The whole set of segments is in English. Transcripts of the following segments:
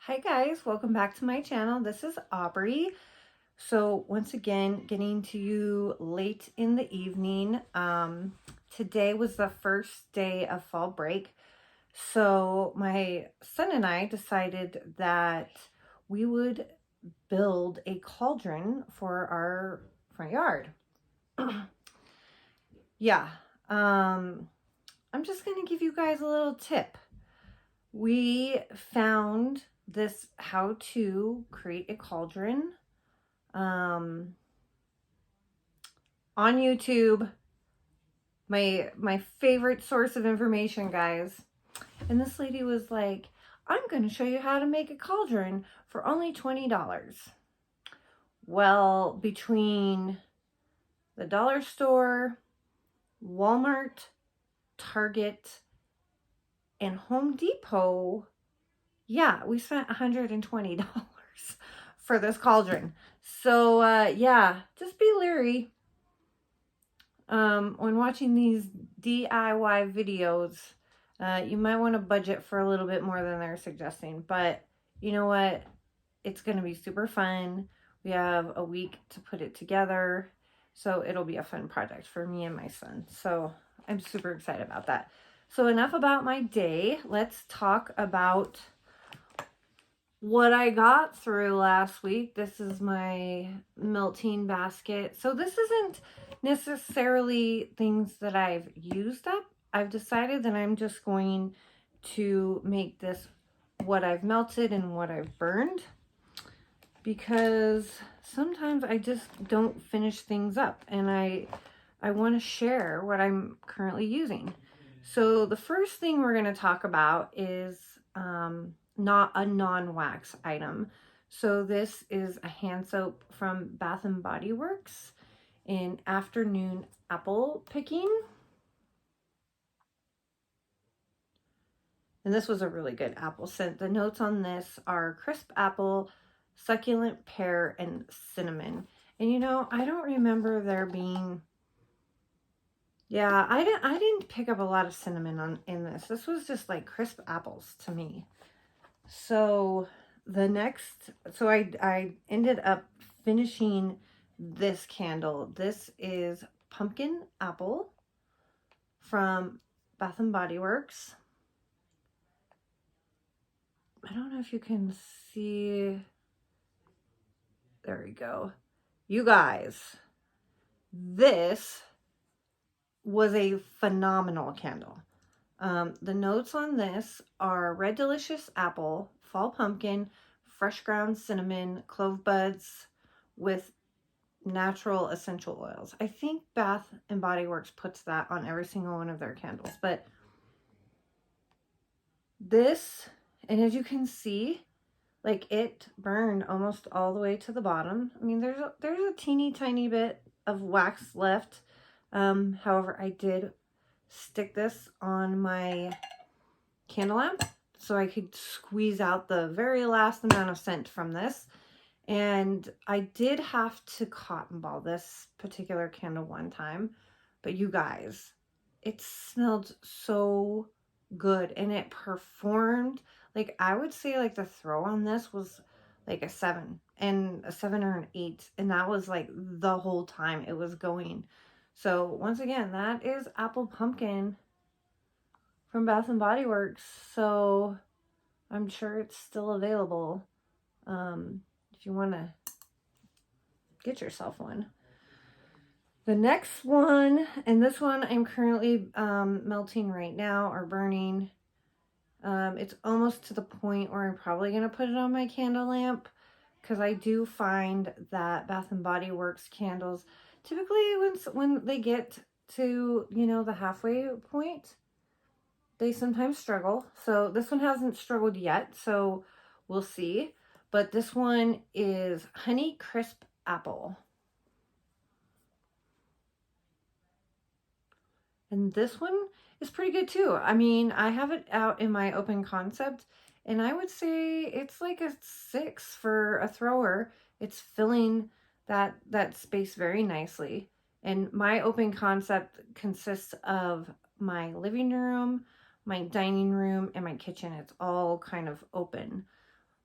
Hi guys, welcome back to my channel. This is Aubrey. So once again, getting to you late in the evening. Today was the first day of fall break. So my son and I decided that we would build a cauldron for our front yard. Yeah, I'm just gonna give you guys a little tip. We found this how to create a cauldron on YouTube, my favorite source of information, guys. And this lady was like, I'm going to show you how to make a cauldron for only $20. Well, between the dollar store, Walmart, Target, and Home Depot, yeah, we spent $120 for this cauldron. So yeah, just be leery when watching these DIY videos. You might want to budget for a little bit more than they're suggesting, but you know what? It's going to be super fun. We have a week to put it together, so it'll be a fun project for me and my son. So I'm super excited about that. So enough about my day. Let's talk about what I got through last week. This is my melting basket. So this isn't necessarily things that I've used up. I've decided that I'm just going to make this what I've melted and what I've burned, because sometimes I just don't finish things up, and I want to share what I'm currently using. So the first thing we're going to talk about is not a non-wax item. So this is a hand soap from Bath and Body Works in Afternoon Apple Picking. And this was a really good apple scent. The notes on this are crisp apple, succulent pear, and cinnamon. And you know, I don't remember there being, yeah, I didn't pick up a lot of cinnamon in this. This was just like crisp apples to me. So I ended up finishing this candle. This is Pumpkin Apple from Bath and Body Works. I don't know if you can see. There we go. You guys, this was a phenomenal candle. The notes on this are red delicious apple, fall pumpkin, fresh ground cinnamon, clove buds with natural essential oils. I think Bath and Body Works puts that on every single one of their candles. But this, and as you can see, like, it burned almost all the way to the bottom. I mean, there's a teeny tiny bit of wax left. However, I did stick this on my candle lamp so I could squeeze out the very last amount of scent from this. And I did have to cotton ball this particular candle one time, but you guys, it smelled so good and it performed. Like, I would say like the throw on this was like a 7 or an 8, and that was like the whole time it was going. So once again, that is apple pumpkin from Bath and Body Works. So I'm sure it's still available if you want to get yourself one. The next one, and this one I'm currently melting right now, or burning. It's almost to the point where I'm probably going to put it on my candle lamp, because I do find that Bath and Body Works candles, typically when they get to, you know, the halfway point, they sometimes struggle. So this one hasn't struggled yet, so we'll see. But this one is Honey Crisp Apple. And this one is pretty good too. I mean, I have it out in my open concept, and I would say it's like a 6 for a thrower. It's filling that space very nicely. And my open concept consists of my living room, my dining room, and my kitchen. It's all kind of open.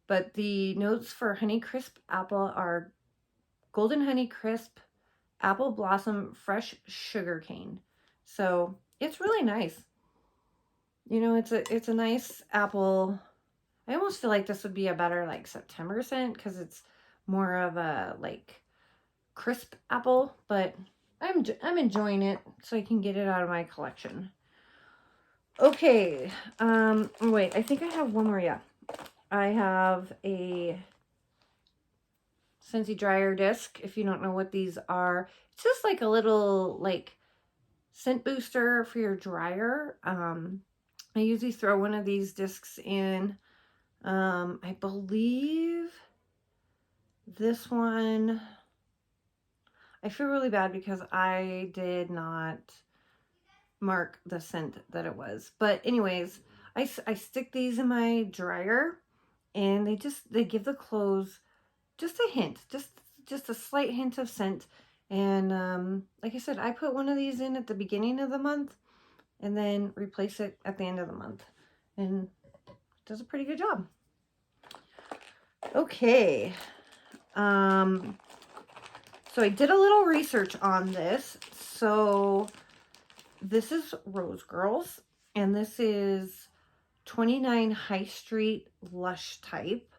But the notes for Honey Crisp Apple are Golden Honey Crisp, Apple Blossom, Fresh Sugar Cane. So it's really nice. You know, it's a nice apple. I almost feel like this would be a better like September scent because it's more of a like crisp apple, but I'm enjoying it so I can get it out of my collection. Okay, wait, I think I have one more. Yeah, I have a Scentsy dryer disc. If you don't know what these are, it's just like a little like scent booster for your dryer. I usually throw one of these discs in. I believe this one, I feel really bad because I did not mark the scent that it was. But anyways, I stick these in my dryer and they give the clothes just a hint, just a slight hint of scent. And like I said, I put one of these in at the beginning of the month and then replace it at the end of the month. And it does a pretty good job. Okay. So I did a little research on this. So this is Rose Girls, and this is 29 High Street Lush Type.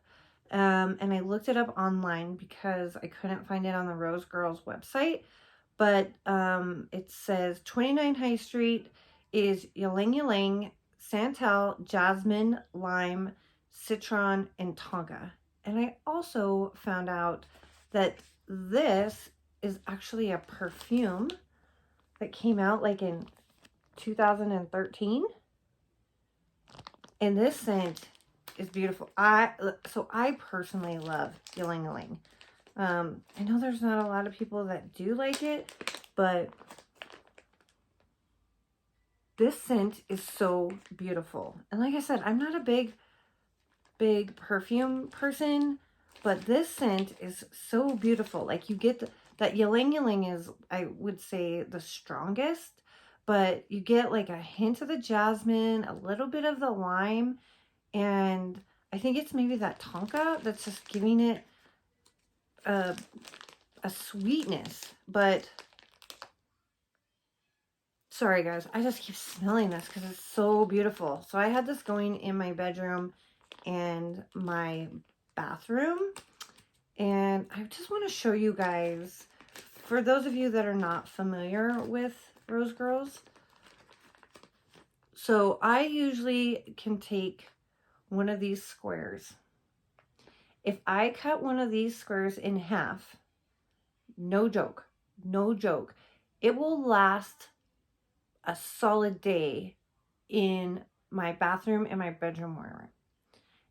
And I looked it up online because I couldn't find it on the Rose Girls website. But it says 29 High Street is ylang ylang, santal, jasmine, lime, citron, and tonka. And I also found out that this is actually a perfume that came out like in 2013. And this scent is beautiful. So I personally love ylang ylang. I know there's not a lot of people that do like it, but this scent is so beautiful. And like I said, I'm not a big perfume person, but this scent is so beautiful. Like you get that ylang ylang is, I would say, the strongest, but you get like a hint of the jasmine, a little bit of the lime, and I think it's maybe that tonka that's just giving it a sweetness. But sorry guys, I just keep smelling this because it's so beautiful. So I had this going in my bedroom and my bathroom, and I just want to show you guys, for those of you that are not familiar with Rose Girls. So I usually can take one of these squares. If I cut one of these squares in half, no joke, it will last a solid day in my bathroom and my bedroom warmer.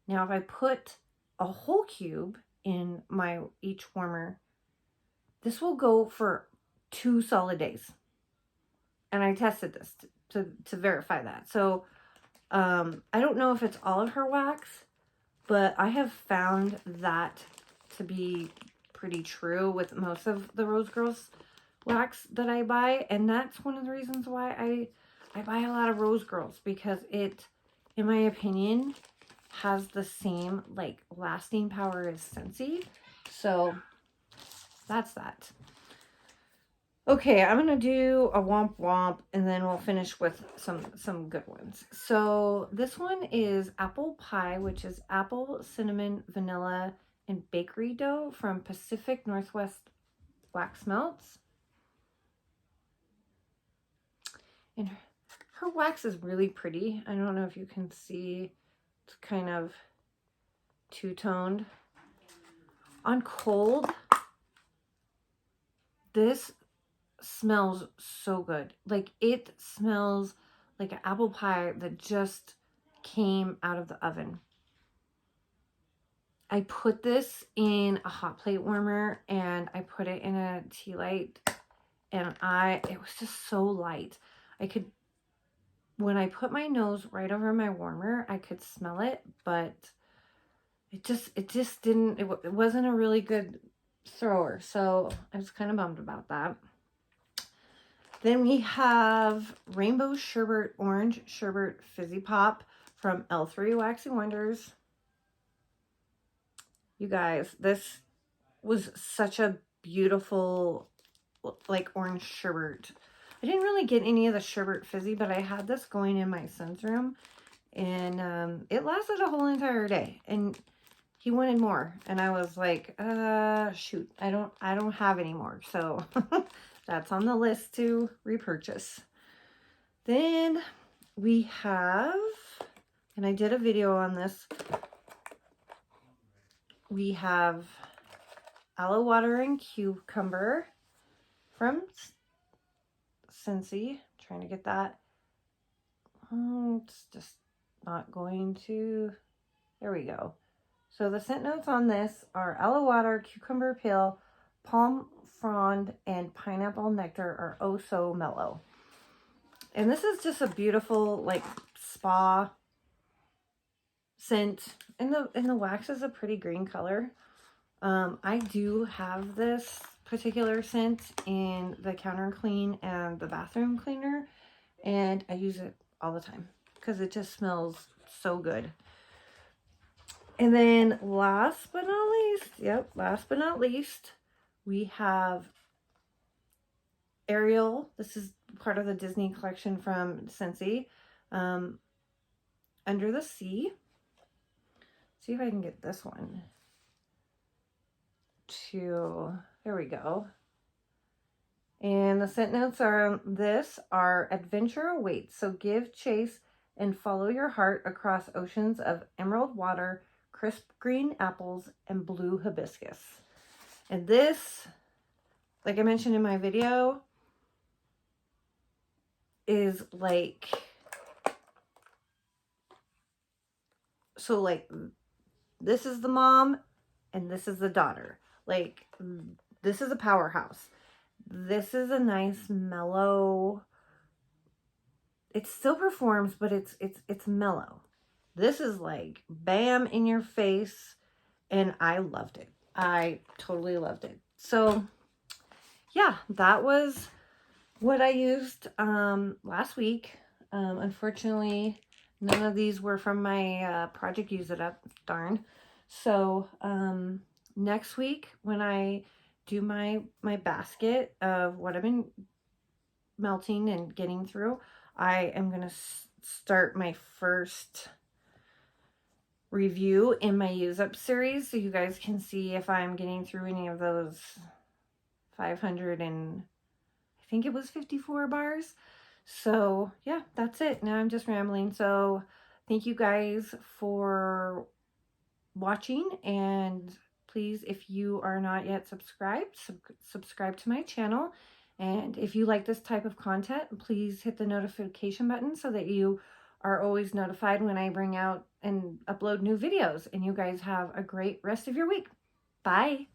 Now, if I put a whole cube in my each warmer, this will go for 2 solid days. And I tested this to verify that. So I don't know if it's all of her wax, but I have found that to be pretty true with most of the Rose Girls wax that I buy. And that's one of the reasons why I buy a lot of Rose Girls, because it, in my opinion, has the same like lasting power as Scentsy. So that's that. Okay, I'm gonna do a womp womp and then we'll finish with some good ones. So this one is apple pie, which is apple, cinnamon, vanilla, and bakery dough from Pacific Northwest Wax Melts. And her wax is really pretty. I don't know if you can see, it's kind of two-toned. On cold, this smells so good. Like it smells like an apple pie that just came out of the oven. I put this in a hot plate warmer and I put it in a tea light, and it was just so light. When I put my nose right over my warmer, I could smell it, but it just didn't, it wasn't a really good thrower. So I was kind of bummed about that. Then we have Rainbow Sherbet Orange Sherbet Fizzy Pop from L3 Waxy Wonders. You guys, this was such a beautiful, like, orange sherbet. I didn't really get any of the sherbet fizzy, but I had this going in my son's room, and it lasted a whole entire day, and he wanted more, and I was like, shoot, I don't have any more, so that's on the list to repurchase. Then we have, and I did a video on this, we have aloe water and cucumber from Scentsy. Trying to get that. Oh, it's just not going to. There we go. So the scent notes on this are aloe water, cucumber peel, palm frond, and pineapple nectar are oh so mellow. And this is just a beautiful, like, spa scent. And the wax is a pretty green color. I do have this particular scent in the counter clean and the bathroom cleaner, and I use it all the time because it just smells so good. And then last but not least, we have Ariel. This is part of the Disney collection from Scentsy. Under the Sea. See if I can get this one to, there we go. And the scent notes are this are adventure awaits. So give chase and follow your heart across oceans of emerald water, crisp green apples, and blue hibiscus. And this, like I mentioned in my video, is like, so like this is the mom and this is the daughter. Like, this is a powerhouse. This is a nice mellow, it still performs, but it's mellow. This is like bam in your face, and I loved it. I totally loved it. So yeah, that was what I used last week. Unfortunately, none of these were from my project Use It Up, darn. So next week when I do my basket of what I've been melting and getting through, I am going to start my first review in my Use Up series, so you guys can see if I'm getting through any of those 500 and I think it was 54 bars. So yeah, that's it. Now I'm just rambling. So thank you guys for watching, and please, if you are not yet subscribed, subscribe to my channel. And if you like this type of content, please hit the notification button so that you are always notified when I bring out and upload new videos. And you guys have a great rest of your week. Bye.